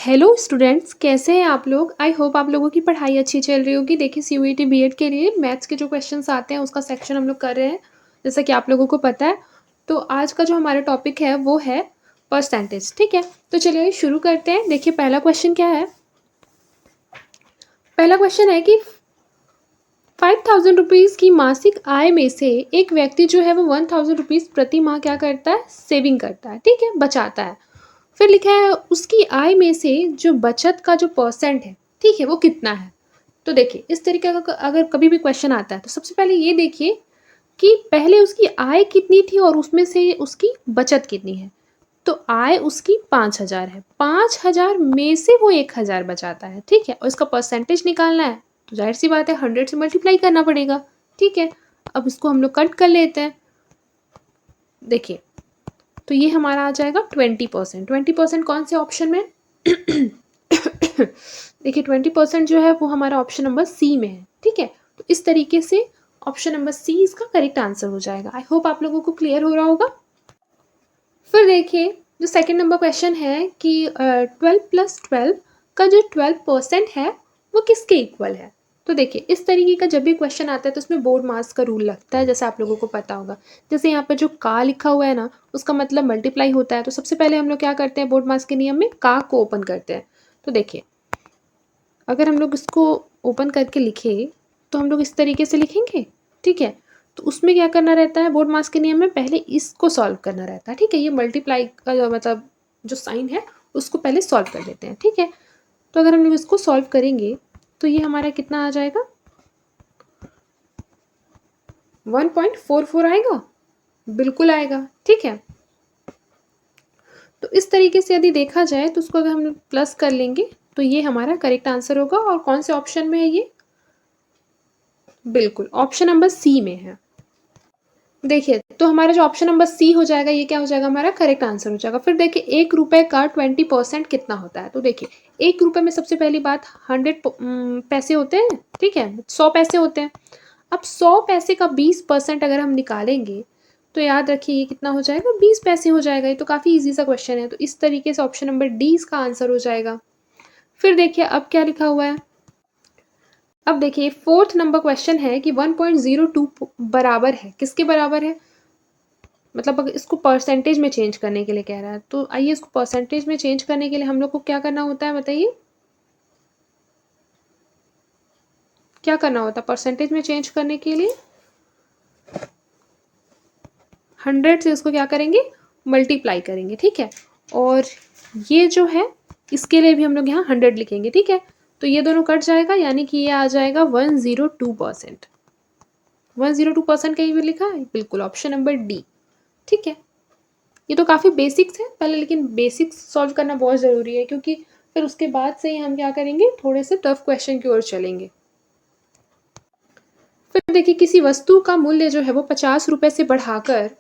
Hello students, कैसे हैं आप लोग। आई होप आप लोगों की पढ़ाई अच्छी चल रही होगी। देखिए सीयूईटी बीएड के लिए मैथ्स के जो क्वेश्चंस आते हैं उसका सेक्शन हम लोग कर रहे हैं, जैसा कि आप लोगों को पता है। तो आज का जो हमारा टॉपिक है वो है परसेंटेज। ठीक है, तो चलिए शुरू करते हैं। देखिए पहला क्वेश्चन क्या है। पहला क्वेश्चन है कि 5000 रुपीज़ की मासिक आय में से एक व्यक्ति जो है वो 1000 रुपीज़ प्रति माह क्या करता है, सेविंग करता है। ठीक है, बचाता है। फिर लिखा है उसकी आय में से जो बचत का जो परसेंट है, ठीक है, वो कितना है। तो देखिए इस तरीके का अगर कभी भी क्वेश्चन आता है तो सबसे पहले ये देखिए कि पहले उसकी आय कितनी थी और उसमें से उसकी बचत कितनी है। तो आय उसकी 5000 है, 5000 में से वो 1000 बचाता है। ठीक है, और इसका परसेंटेज निकालना है तो जाहिर सी बात है 100 से मल्टीप्लाई करना पड़ेगा। ठीक है, अब इसको हम लोग कट कर लेते हैं। देखिए तो ये हमारा आ जाएगा 20%। 20% कौन से ऑप्शन में देखिए 20% जो है वो हमारा ऑप्शन नंबर सी में है। ठीक है, तो इस तरीके से ऑप्शन नंबर सी इसका करेक्ट आंसर हो जाएगा। आई होप आप लोगों को क्लियर हो रहा होगा। फिर देखिए जो सेकंड नंबर क्वेश्चन है कि 12+12 का जो 12% है वो किसके इक्वल है। तो देखिए इस तरीके का जब भी क्वेश्चन आता है तो उसमें बोर्ड मास का रूल लगता है, जैसे आप लोगों को पता होगा। जैसे यहाँ पर जो का लिखा हुआ है ना, उसका मतलब मल्टीप्लाई होता है। तो सबसे पहले हम लोग क्या करते हैं, बोर्ड मास के नियम में का को ओपन करते हैं। तो देखिए अगर हम लोग इसको ओपन करके लिखे तो हम लोग इस तरीके से लिखेंगे। ठीक है, तो उसमें क्या करना रहता है, बोर्ड मास के नियम में पहले इसको सॉल्व करना रहता है। ठीक है, ये मल्टीप्लाई का मतलब जो साइन है उसको पहले सॉल्व कर देते हैं। ठीक है, तो अगर हम लोग इसको सॉल्व करेंगे तो ये हमारा कितना आ जाएगा, 1.44 आएगा। बिल्कुल आएगा। ठीक है, तो इस तरीके से यदि देखा जाए तो उसको अगर हम प्लस कर लेंगे तो ये हमारा करेक्ट आंसर होगा। और कौन से ऑप्शन में है ये, बिल्कुल ऑप्शन नंबर सी में है। देखिए तो हमारा जो ऑप्शन नंबर सी हो जाएगा ये क्या हो जाएगा, हमारा करेक्ट आंसर हो जाएगा। फिर देखिए 1 रुपए का 20% कितना होता है। तो देखिए 1 रुपए में सबसे पहली बात 100 पैसे होते हैं। ठीक है, 100 पैसे होते हैं। अब 100 पैसे का 20% अगर हम निकालेंगे तो याद रखिए ये कितना हो जाएगा, 20 पैसे हो जाएगा। ये तो काफ़ी ईजी सा क्वेश्चन है। तो इस तरीके से ऑप्शन नंबर डी इसका आंसर हो जाएगा। फिर देखिए अब क्या लिखा हुआ है। अब देखिए फोर्थ नंबर क्वेश्चन है कि 1.02 बराबर है, किसके बराबर है, मतलब अगर इसको परसेंटेज में चेंज करने के लिए कह रहा है। तो आइए इसको परसेंटेज में चेंज करने के लिए हम लोग को क्या करना होता है, बताइए क्या करना होता है परसेंटेज में चेंज करने के लिए। 100 से इसको क्या करेंगे, मल्टीप्लाई करेंगे। ठीक है, और ये जो है इसके लिए भी हम लोग यहाँ 100 लिखेंगे। ठीक है, तो ये दोनों कट जाएगा, यानी कि ये आ जाएगा 102%। 102% कहीं भी लिखा है, बिल्कुल ऑप्शन नंबर डी। ठीक है, ये तो काफ़ी बेसिक्स है पहले, लेकिन बेसिक्स सॉल्व करना बहुत ज़रूरी है क्योंकि फिर उसके बाद से ही हम क्या करेंगे, थोड़े से टफ क्वेश्चन की ओर चलेंगे। फिर देखिए किसी वस्तु का मूल्य जो है वो 50 रुपये से बढ़ाकर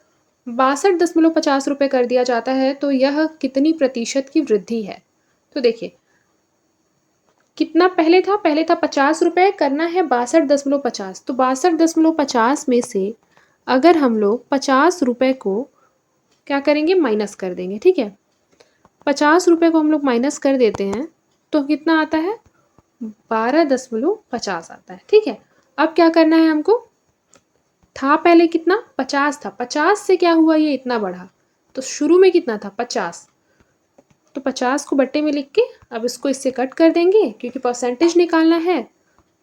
62.50 रुपये कर दिया जाता है, तो यह कितनी प्रतिशत की वृद्धि है। तो देखिए कितना पहले था, पहले था 50 रुपये, करना है 62.50। तो 62.50 में से अगर हम लोग 50 रुपये को क्या करेंगे, माइनस कर देंगे। ठीक है, 50 रुपये को हम लोग माइनस कर देते हैं तो कितना आता है, 12.50 आता है। ठीक है, अब क्या करना है हमको, था पहले कितना 50 था, 50 से क्या हुआ, ये इतना बढ़ा। तो शुरू में कितना था 50, तो 50 को बट्टे में लिख के अब इसको इससे कट कर देंगे क्योंकि परसेंटेज निकालना है।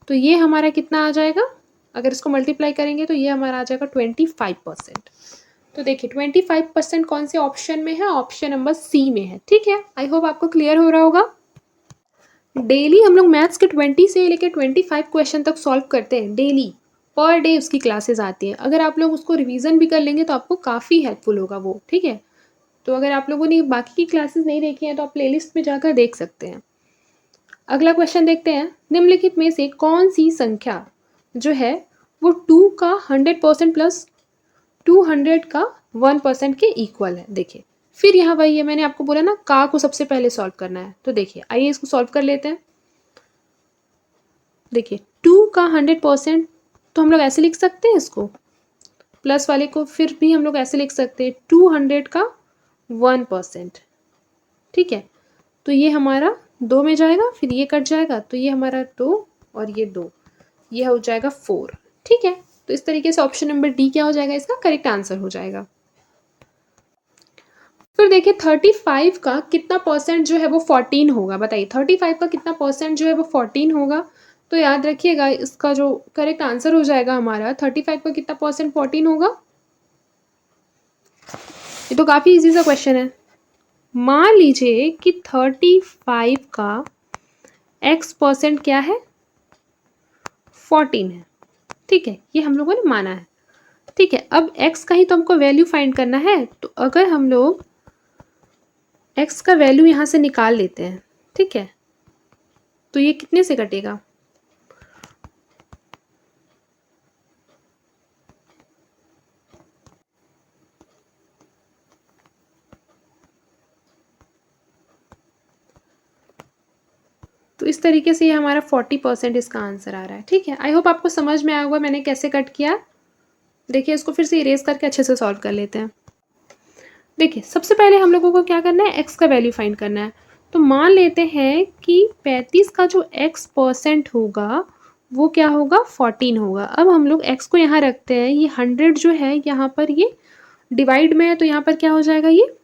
तो ये हमारा कितना आ जाएगा, अगर इसको मल्टीप्लाई करेंगे तो ये हमारा आ जाएगा 25%। तो देखिए 25% कौन से ऑप्शन में है, ऑप्शन नंबर सी में है। ठीक है, आई होप आपको क्लियर हो रहा होगा। डेली हम लोग मैथ्स के 20 से लेकर 25 क्वेश्चन तक सॉल्व करते हैं। डेली पर डे उसकी क्लासेस आती हैं। अगर आप लोग उसको रिवीजन भी कर लेंगे तो आपको काफ़ी हेल्पफुल होगा वो। ठीक है, तो अगर आप लोगों ने बाकी की क्लासेस नहीं देखी हैं तो आप प्लेलिस्ट में जाकर देख सकते हैं। अगला क्वेश्चन देखते हैं, निम्नलिखित में से कौन सी संख्या जो है वो 2 का 100% प्लस 200 का 1% के इक्वल है। देखिए फिर यहाँ वही है, मैंने आपको बोला ना का को सबसे पहले सॉल्व करना है। तो देखिए आइए इसको सॉल्व कर लेते हैं। देखिए 2 का 100% तो हम लोग ऐसे लिख सकते हैं, इसको प्लस वाले को फिर भी हम लोग ऐसे लिख सकते हैं 200 का 1%। ठीक है, तो ये हमारा 2 में जाएगा, फिर ये कट जाएगा, तो ये हमारा 2 और ये 2, ये हो जाएगा 4। ठीक है, तो इस तरीके से ऑप्शन नंबर डी क्या हो जाएगा, इसका करेक्ट आंसर हो जाएगा। फिर देखिए 35 का कितना परसेंट जो है वो 14 होगा, बताइए 35 का कितना परसेंट जो है वो 14 होगा। तो याद रखिएगा इसका जो करेक्ट आंसर हो जाएगा हमारा 35 का कितना परसेंट 14 होगा। ये तो काफ़ी इजी सा क्वेश्चन है। मान लीजिए कि 35 का x परसेंट क्या है, 14 है। ठीक है, ये हम लोगों ने माना है। ठीक है, अब x का ही तो हमको वैल्यू फाइंड करना है, तो अगर हम लोग x का वैल्यू यहाँ से निकाल लेते हैं, ठीक है, तो ये कितने से कटेगा, तो इस तरीके से ये हमारा 40% इसका आंसर आ रहा है। ठीक है, आई होप आपको समझ में आया होगा मैंने कैसे कट किया। देखिए इसको फिर से इरेज करके अच्छे से सॉल्व कर लेते हैं। देखिए सबसे पहले हम लोगों को क्या करना है, x का वैल्यू फाइंड करना है। तो मान लेते हैं कि 35 का जो x परसेंट होगा वो क्या होगा, 14 होगा। अब हम लोग x को यहाँ रखते हैं, ये 100 जो है यहाँ पर ये डिवाइड में है, तो यहाँ पर क्या हो जाएगा, ये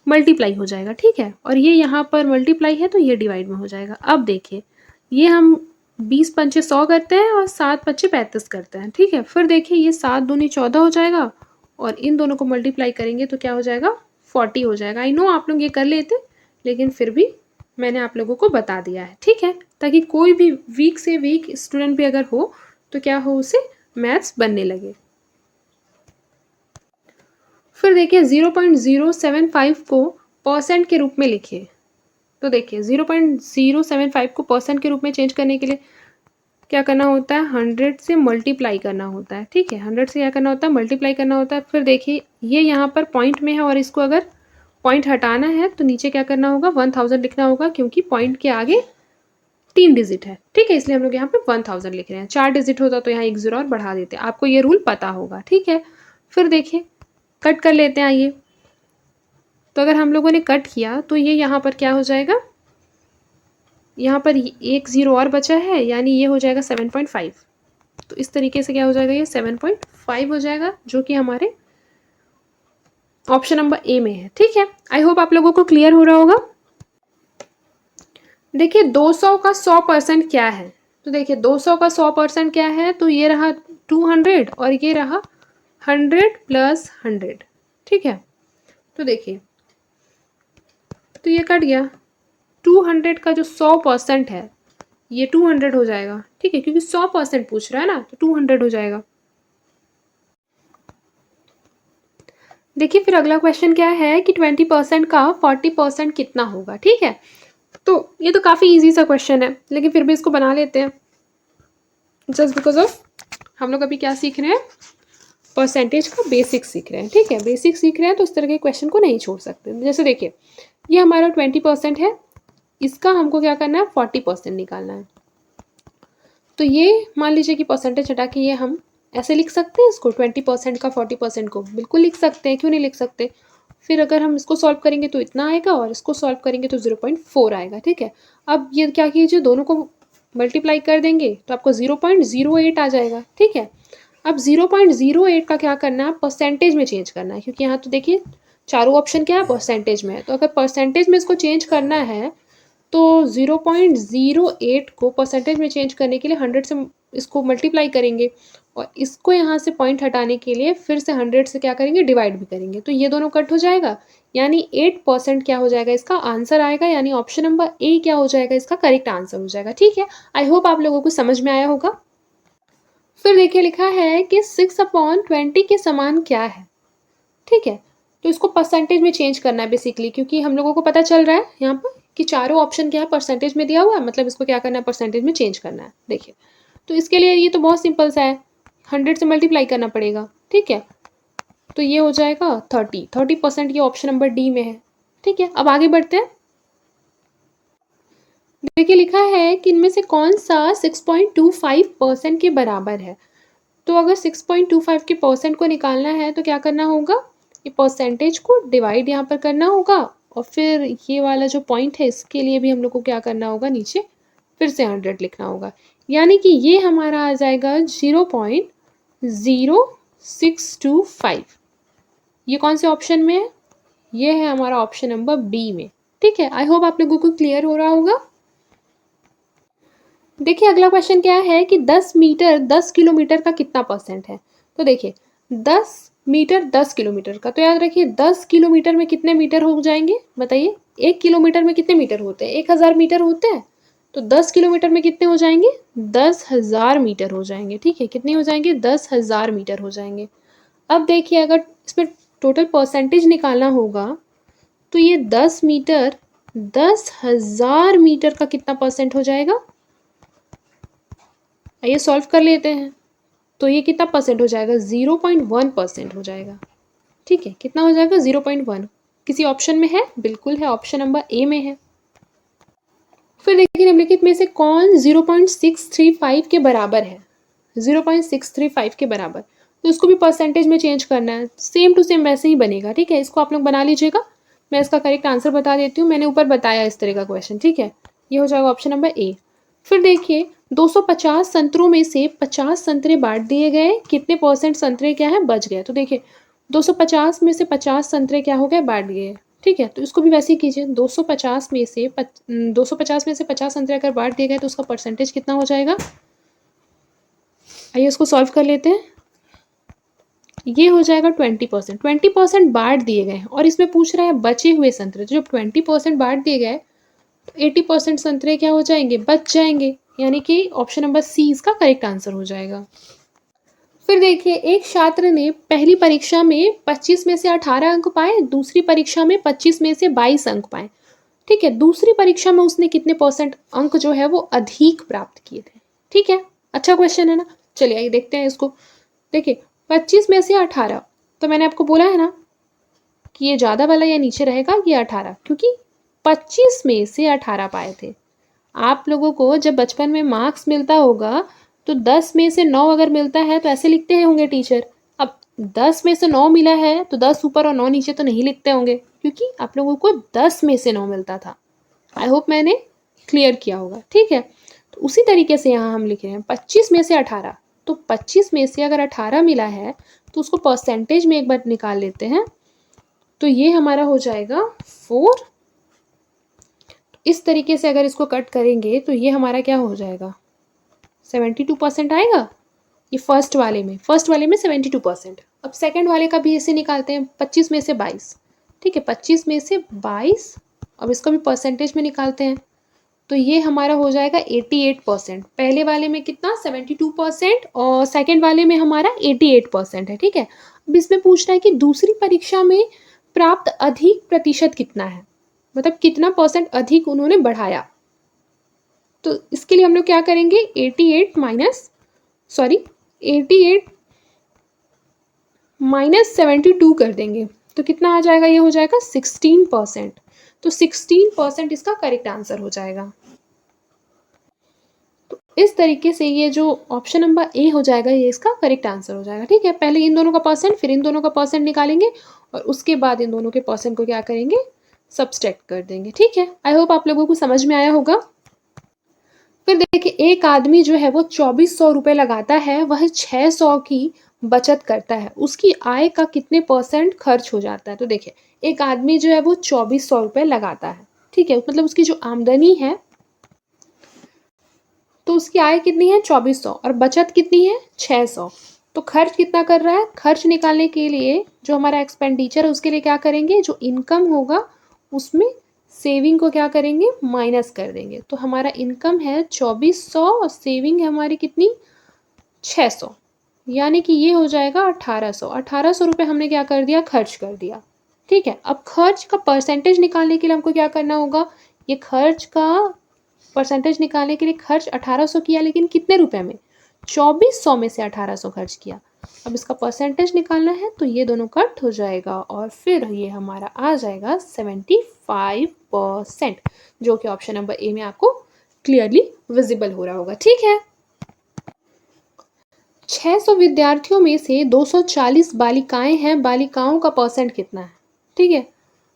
मल्टीप्लाई हो जाएगा। ठीक है, और ये यहाँ पर मल्टीप्लाई है तो ये डिवाइड में हो जाएगा। अब देखिए ये हम 20 पंचे 100 करते हैं और 7 पंचे 35 करते हैं। ठीक है, फिर देखिए ये 7 दूनी 14 हो जाएगा और इन दोनों को मल्टीप्लाई करेंगे तो क्या हो जाएगा, 40 हो जाएगा। आई नो आप लोग ये कर लेते, लेकिन फिर भी मैंने आप लोगों को बता दिया है। ठीक है, ताकि कोई भी वीक से वीक स्टूडेंट भी अगर हो तो क्या हो, उसे मैथ्स बनने लगे। फिर देखिए 0.075 को परसेंट के रूप में लिखिए। तो देखिए 0.075 को परसेंट के रूप में चेंज करने के लिए क्या करना होता है, 100 से मल्टीप्लाई करना होता है। ठीक है, 100 से क्या करना होता है, मल्टीप्लाई करना होता है। फिर देखिए ये यहाँ पर पॉइंट में है और इसको अगर पॉइंट हटाना है तो नीचे क्या करना होगा, 1000 लिखना होगा, क्योंकि पॉइंट के आगे 3 डिजिट है। ठीक है, इसलिए हम लोग यहाँ पे 1000 लिख रहे हैं। 4 डिजिट होता तो यहाँ 1 0 और बढ़ा देते, आपको ये रूल पता होगा। ठीक है, फिर देखिए कट कर लेते हैं। आइए, तो अगर हम लोगों ने कट किया तो ये यहाँ पर क्या हो जाएगा, यहाँ पर 1 0 और बचा है, यानी ये हो जाएगा 7.5। तो इस तरीके से क्या हो जाएगा, ये 7.5 हो जाएगा, जो कि हमारे ऑप्शन नंबर ए में है। ठीक है, आई होप आप लोगों को क्लियर हो रहा होगा। देखिए 200 का 100% क्या है, तो देखिए 200 का 100% क्या है, तो ये रहा 200 और ये रहा 100 + 100। ठीक है, तो देखिए तो ये कट गया, 200 का जो 100% है ये 200 हो जाएगा। ठीक है, क्योंकि 100% पूछ रहा है ना, तो 200 हो जाएगा। देखिए फिर अगला क्वेश्चन क्या है कि 20% का 40% कितना होगा। ठीक है, तो ये तो काफ़ी इजी सा क्वेश्चन है, लेकिन फिर भी इसको बना लेते हैं, जस्ट बिकॉज ऑफ हम लोग अभी क्या सीख रहे हैं, परसेंटेज का बेसिक सीख रहे हैं। ठीक है, बेसिक सीख रहे हैं तो इस तरह के क्वेश्चन को नहीं छोड़ सकते। जैसे देखिए ये हमारा 20% है, इसका हमको क्या करना है, 40% निकालना है। तो ये मान लीजिए कि परसेंटेज हटा के ये हम ऐसे लिख सकते हैं इसको, 20% का 40% को बिल्कुल लिख सकते हैं, क्यों नहीं लिख सकते। फिर अगर हम इसको सॉल्व करेंगे तो इतना आएगा और इसको सॉल्व करेंगे तो 0.4 आएगा। ठीक है, अब ये क्या कीजिए, दोनों को मल्टीप्लाई कर देंगे तो आपको 0.08 आ जाएगा। ठीक है, अब 0.08 का क्या करना है, परसेंटेज में चेंज करना है, क्योंकि यहाँ तो देखिए चारों ऑप्शन क्या है, परसेंटेज में है। तो अगर परसेंटेज में इसको चेंज करना है तो 0.08 को परसेंटेज में चेंज करने के लिए 100 से इसको मल्टीप्लाई करेंगे और इसको यहाँ से पॉइंट हटाने के लिए फिर से 100 से क्या करेंगे, डिवाइड भी करेंगे, तो ये दोनों कट हो जाएगा, यानी 8% क्या हो जाएगा, इसका आंसर आएगा, यानी ऑप्शन नंबर ए क्या हो जाएगा, इसका करेक्ट आंसर हो जाएगा। ठीक है, आई होप आप लोगों को समझ में आया होगा। फिर देखिए लिखा है कि 6/20 के समान क्या है। ठीक है, तो इसको परसेंटेज में चेंज करना है बेसिकली, क्योंकि हम लोगों को पता चल रहा है यहाँ पर कि चारों ऑप्शन क्या है, परसेंटेज में दिया हुआ है, मतलब इसको क्या करना है, परसेंटेज में चेंज करना है। देखिए तो इसके लिए ये तो बहुत सिंपल सा है, 100 से मल्टीप्लाई करना पड़ेगा। ठीक है, तो ये हो जाएगा 30%, ये ऑप्शन नंबर डी में है। ठीक है, अब आगे बढ़ते हैं। देखिए लिखा है कि इनमें से कौन सा 6.25% के बराबर है। तो अगर 6.25 के परसेंट को निकालना है तो क्या करना होगा, ये परसेंटेज को डिवाइड यहाँ पर करना होगा और फिर ये वाला जो पॉइंट है इसके लिए भी हम लोग को क्या करना होगा, नीचे फिर से 100 लिखना होगा, यानी कि ये हमारा आ जाएगा 0.0625। ये कौन से ऑप्शन में है, ये है हमारा ऑप्शन नंबर बी में। ठीक है, आई होप आप लोगों को क्लियर हो रहा होगा। देखिए अगला क्वेश्चन क्या है कि 10 मीटर 10 किलोमीटर का कितना परसेंट है। तो देखिए 10 मीटर 10 किलोमीटर का, तो याद रखिए 10 किलोमीटर में कितने मीटर हो जाएंगे बताइए। 1 किलोमीटर में कितने मीटर होते हैं, 1000 मीटर होते हैं। तो 10 किलोमीटर में कितने हो जाएंगे, 10,000 मीटर हो जाएंगे। ठीक है, कितने हो जाएंगे, 10,000 मीटर हो जाएंगे। अब देखिए अगर इसमें टोटल परसेंटेज निकालना होगा तो ये 10 मीटर 10,000 मीटर का कितना परसेंट हो जाएगा, आइए सॉल्व कर लेते हैं। तो ये कितना परसेंट हो जाएगा, 0.1% हो जाएगा। ठीक है, कितना हो जाएगा, 0.1। किसी ऑप्शन में है, बिल्कुल है, ऑप्शन नंबर ए में है। फिर देखिए निम्नलिखित में से कौन 0.635 के बराबर है, 0.635 के बराबर। तो इसको भी परसेंटेज में चेंज करना है, सेम टू सेम वैसे ही बनेगा। ठीक है, इसको आप लोग बना लीजिएगा, मैं इसका करेक्ट आंसर बता देती हूँ, मैंने ऊपर बताया इस तरह का क्वेश्चन। ठीक है, ये हो जाएगा ऑप्शन नंबर ए। फिर देखिए 250 संतरों में से 50 संतरे बांट दिए गए, कितने परसेंट संतरे क्या है, बच गए। तो देखिए 250 में से 50 संतरे क्या हो गए, बांट गए। ठीक है, तो इसको भी वैसे ही कीजिए, 250 में से 50 संतरे अगर बांट दिए गए तो उसका परसेंटेज कितना हो जाएगा। आइए इसको सॉल्व कर लेते हैं। ये हो जाएगा 20%। 20% बांट दिए गए और इसमें पूछ रहा है बचे हुए संतरे। तो जब 20% बांट दिए गए तो 80% संतरे क्या हो जाएंगे, बच जाएंगे, यानी कि ऑप्शन नंबर सी इसका करेक्ट आंसर हो जाएगा। फिर देखिए एक छात्र ने पहली परीक्षा में 25 में से 18 अंक पाए, दूसरी परीक्षा में 25 में से 22 अंक पाए। ठीक है, दूसरी परीक्षा में उसने कितने परसेंट अंक जो है वो अधिक प्राप्त किए थे। ठीक है, अच्छा क्वेश्चन है ना। चलिए आइए देखते हैं इसको। देखिए 25 में से 18, तो मैंने आपको बोला है ना कि ये ज़्यादा वाला या नीचे रहेगा, ये 18, क्योंकि 25 में से 18 पाए थे। आप लोगों को जब बचपन में मार्क्स मिलता होगा तो 10 में से 9 अगर मिलता है तो ऐसे लिखते होंगे टीचर। अब 10 में से 9 मिला है तो 10 ऊपर और 9 नीचे तो नहीं लिखते होंगे, क्योंकि आप लोगों को 10 में से 9 मिलता था। आई होप मैंने क्लियर किया होगा। ठीक है, तो उसी तरीके से यहाँ हम लिख रहे हैं 25 में से 18। तो 25 में से अगर 18 मिला है तो उसको परसेंटेज में एक बार निकाल लेते हैं, तो ये हमारा हो जाएगा 4। इस तरीके से अगर इसको कट करेंगे तो ये हमारा क्या हो जाएगा, 72% आएगा। ये फर्स्ट वाले में 72%। अब सेकंड वाले का भी ऐसे निकालते हैं, 25 में से 22। ठीक है, 25 में से 22, अब इसका भी परसेंटेज में निकालते हैं, तो ये हमारा हो जाएगा 88%। पहले वाले में कितना, 72%, और सेकंड वाले में हमारा 88% है। ठीक है, अब इसमें पूछ रहा है कि दूसरी परीक्षा में प्राप्त अधिक प्रतिशत कितना है, मतलब कितना परसेंट अधिक उन्होंने बढ़ाया। तो इसके लिए हम लोग क्या करेंगे, 88 माइनस 72 कर देंगे, तो कितना आ जाएगा, ये हो जाएगा 16%। तो 16% इसका करेक्ट आंसर हो जाएगा। तो इस तरीके से ये जो ऑप्शन नंबर ए हो जाएगा ये इसका करेक्ट आंसर हो जाएगा। ठीक है, पहले इन दोनों का परसेंट, फिर इन दोनों का परसेंट निकालेंगे और उसके बाद इन दोनों के परसेंट को क्या करेंगे, सब्सट्रैक्ट कर देंगे। ठीक है, आई होप आप लोगों को समझ में आया होगा। फिर देखिए एक आदमी जो है वो 2400 रुपये लगाता है, वह 600 की बचत करता है, उसकी आय का कितने परसेंट खर्च हो जाता है। तो देखिए एक आदमी जो है वो 2400 रुपये लगाता है। ठीक है, मतलब उसकी जो आमदनी है, तो उसकी आय कितनी है, 2400, और बचत कितनी है, 600। तो खर्च कितना कर रहा है, खर्च निकालने के लिए जो हमारा एक्सपेंडिचर है उसके लिए क्या करेंगे, जो इनकम होगा उसमें सेविंग को क्या करेंगे, माइनस कर देंगे। तो हमारा इनकम है 2400 और सेविंग है हमारी कितनी, 600, यानी कि ये हो जाएगा 1800। 1800 रुपये हमने क्या कर दिया, खर्च कर दिया। ठीक है, अब खर्च का परसेंटेज निकालने के लिए हमको क्या करना होगा, ये खर्च का परसेंटेज निकालने के लिए खर्च 1800 किया, लेकिन कितने रुपए में, 2400 में से 1800 खर्च किया। अब इसका परसेंटेज निकालना है तो ये दोनों कट हो जाएगा और फिर ये हमारा आ जाएगा 75%, जो कि ऑप्शन नंबर ए में आपको क्लियरली विजिबल हो रहा होगा। ठीक है, 600 विद्यार्थियों में से 240 बालिकाएं हैं, बालिकाओं का परसेंट कितना है। ठीक है,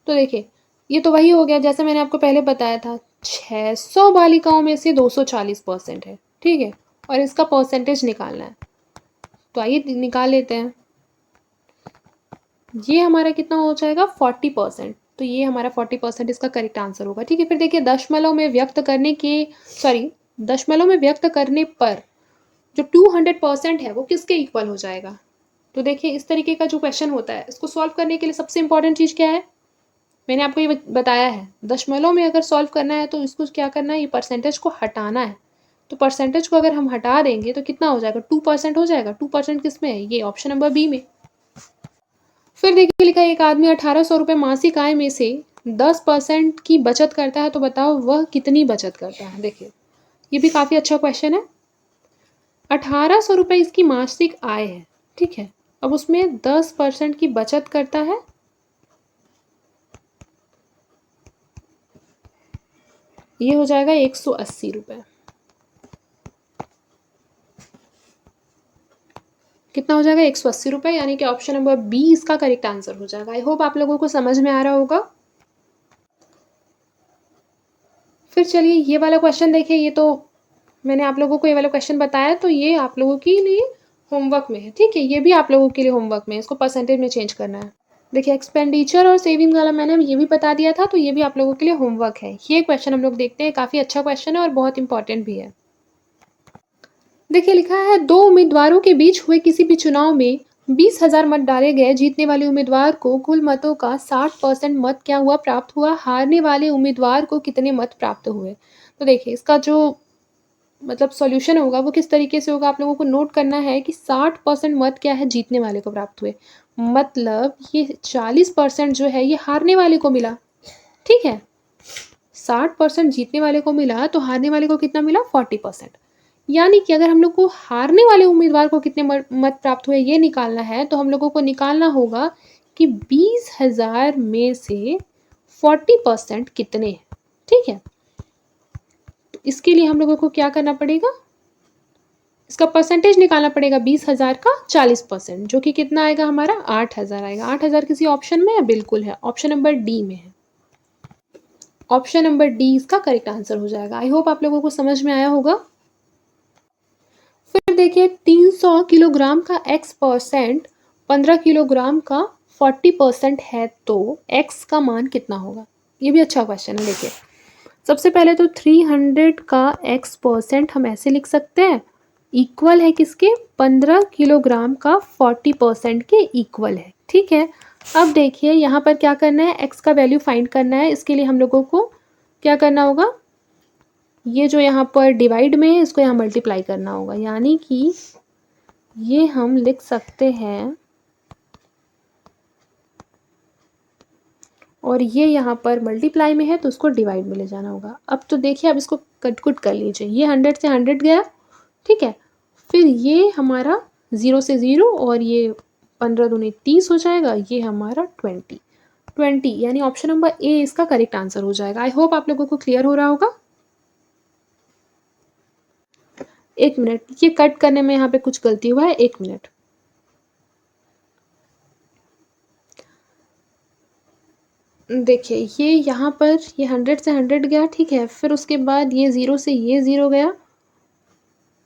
तो देखिए ये तो वही हो गया जैसे मैंने आपको पहले बताया था, 600 बालिकाओं में से 240% है, ठीक है, और इसका परसेंटेज निकालना है। तो आइए निकाल लेते हैं। ये हमारा कितना हो जाएगा 40%, तो ये हमारा 40% इसका करेक्ट आंसर होगा, ठीक है। फिर देखिए दशमलव में व्यक्त करने के दशमलव में व्यक्त करने पर जो 200% है वो किसके इक्वल हो जाएगा। तो देखिए इस तरीके का जो क्वेश्चन होता है इसको सॉल्व करने के लिए सबसे इंपॉर्टेंट चीज़ क्या है, मैंने आपको ये बताया है, दशमलव में अगर सॉल्व करना है तो इसको क्या करना है, ये परसेंटेज को हटाना है। तो परसेंटेज को अगर हम हटा देंगे तो कितना हो जाएगा, 2% हो जाएगा। 2% किस में है, ये ऑप्शन नंबर बी में। फिर देखिए लिखा है एक आदमी 1800 रुपये मासिक आय में से 10% की बचत करता है, तो बताओ वह कितनी बचत करता है। देखिए ये भी काफ़ी अच्छा क्वेश्चन है। 1800 रुपये इसकी मासिक आय है, ठीक है, अब उसमें 10% की बचत करता है, ये हो जाएगा 180 रुपये। कितना हो जाएगा, 180 रुपये, यानी कि ऑप्शन नंबर बी इसका करेक्ट आंसर हो जाएगा। आई होप आप लोगों को समझ में आ रहा होगा। फिर चलिए ये वाला क्वेश्चन देखिए, ये तो मैंने आप लोगों को ये वाला क्वेश्चन बताया, तो ये आप लोगों के लिए होमवर्क में है, ठीक है, ये भी आप लोगों के लिए होमवर्क में है, इसको परसेंटेज में चेंज करना है। देखिए एक्सपेंडिचर और सेविंग वाला मैंने ये भी बता दिया था, तो ये भी आप लोगों के लिए होमवर्क है। ये क्वेश्चन हम लोग देखते हैं, काफ़ी अच्छा क्वेश्चन है और बहुत इंपॉर्टेंट भी है। देखिए लिखा है 2 उम्मीदवारों के बीच हुए किसी भी चुनाव में 20,000 मत डाले गए, जीतने वाले उम्मीदवार को कुल मतों का 60% मत क्या हुआ, प्राप्त हुआ, हारने वाले उम्मीदवार को कितने मत प्राप्त हुए। तो देखिए इसका जो मतलब सॉल्यूशन होगा वो किस तरीके से होगा, आप लोगों को नोट करना है कि 60% मत क्या है, जीतने वाले को प्राप्त हुए, मतलब ये 40% जो है ये हारने वाले को मिला, ठीक है। 60% जीतने वाले को मिला तो हारने वाले को कितना मिला, 40%। यानी कि अगर हम लोग को हारने वाले उम्मीदवार को कितने मत प्राप्त हुए ये निकालना है, तो हम लोगों को निकालना होगा कि 20,000 में से 40% कितने हैं, ठीक है। तो इसके लिए हम लोगों को क्या करना पड़ेगा, इसका परसेंटेज निकालना पड़ेगा, 20,000 का 40%, जो कि कितना आएगा हमारा, 8,000 आएगा। 8,000 किसी ऑप्शन में है, बिल्कुल है, ऑप्शन नंबर डी में है। ऑप्शन नंबर डी इसका करेक्ट आंसर हो जाएगा। आई होप आप लोगों को समझ में आया होगा। फिर देखिए 300 किलोग्राम का x% 15 किलोग्राम का 40% है, तो x का मान कितना होगा। ये भी अच्छा क्वेश्चन है। देखिए सबसे पहले तो 300 का x% हम ऐसे लिख सकते हैं, इक्वल है किसके, 15 किलोग्राम का 40% के इक्वल है, ठीक है। अब देखिए यहाँ पर क्या करना है, x का वैल्यू फाइंड करना है। इसके लिए हम लोगों को क्या करना होगा, ये जो यहाँ पर डिवाइड में है इसको यहाँ मल्टीप्लाई करना होगा, यानी कि ये हम लिख सकते हैं, और ये यहाँ पर मल्टीप्लाई में है तो उसको डिवाइड में ले जाना होगा। अब तो देखिए अब इसको कट कर लीजिए, ये 100 से 100 गया, ठीक है। फिर ये हमारा 0 से 0 और ये 15 दूनी 30 हो जाएगा, ये हमारा 20 यानी ऑप्शन नंबर ए इसका करेक्ट आंसर हो जाएगा। आई होप आप लोगों को क्लियर हो रहा होगा। एक मिनट, ये कट करने में यहाँ पे कुछ गलती हुआ है, एक मिनट। देखिए ये यहाँ पर ये 100 से 100 गया, ठीक है। फिर उसके बाद ये 0 से ये 0 गया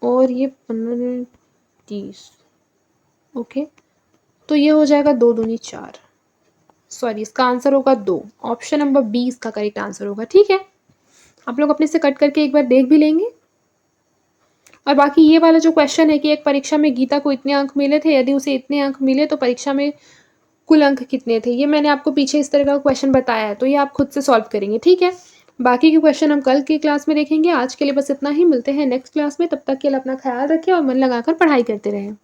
और ये 15 30, ओके। तो ये हो जाएगा 2 दूनी 4, सॉरी इसका आंसर होगा 2, ऑप्शन नंबर बी इसका करेक्ट आंसर होगा, ठीक है। आप लोग अपने से कट करके एक बार देख भी लेंगे। और बाकी ये वाला जो क्वेश्चन है कि एक परीक्षा में गीता को इतने अंक मिले थे, यदि उसे इतने अंक मिले तो परीक्षा में कुल अंक कितने थे, ये मैंने आपको पीछे इस तरह का क्वेश्चन बताया है, तो ये आप खुद से सॉल्व करेंगे, ठीक है। बाकी के क्वेश्चन हम कल की क्लास में देखेंगे। आज के लिए बस इतना ही, मिलते हैं नेक्स्ट क्लास में। तब तक के लिए अपना ख्याल रखें और मन लगाकर पढ़ाई करते रहें।